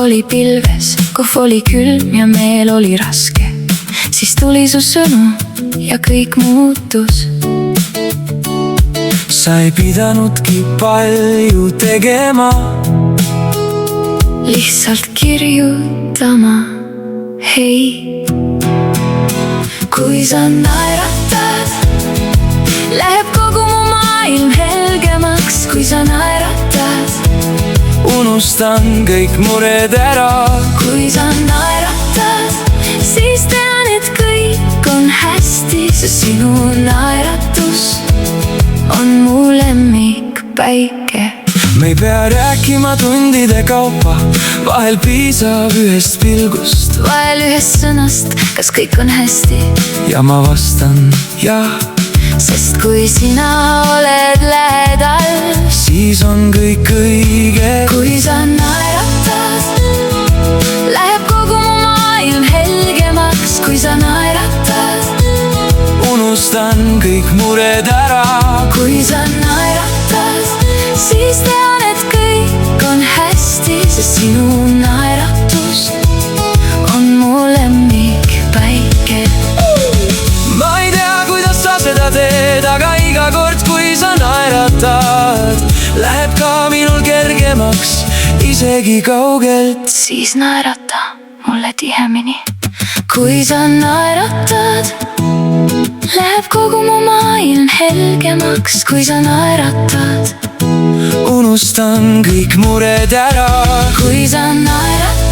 oli pilves, kohv oli külm ja meel oli raske. Siis tuli su sõnum ja kõik muutus. Sa ei pidanudki palju tegema, lihtsalt kirjutama, hei. Kui sa naeratad, läheb kogu mu maailm helgemaks. Kui sa naeratad, unustan kõik mured ära. kui sa naeratad, siis tean, et kõik on hästi. See sinu naeratus on mu lemmikpäike. Me ei pea rääkima tundide kaupa, vahel piisab ühest pilgust. Vahel ühest sõnast, kas kõik on hästi? Ja ma vastan jah, sest kui sina oled lähedal, siis on kõik õige. kui sa naeratad, läheb kogu mu maailm helgemaks. Kui sa naeratad, unustan kõik mured ära. kui sa naeratad, siis tean, et kõik on hästi. See sinu naeratus on mu lemmikpäike. Ma ei tea, kuidas sa seda teed, aga iga kord, kui sa naeratad, läheb ka minul kergemaks, isegi kaugelt. Siis naerata mulle tihemini. Kui sa naeratad, läheb kogu mu maailm helgemaks. Kui sa naeratad, unustan kõik mured ära. kui sa naeratad,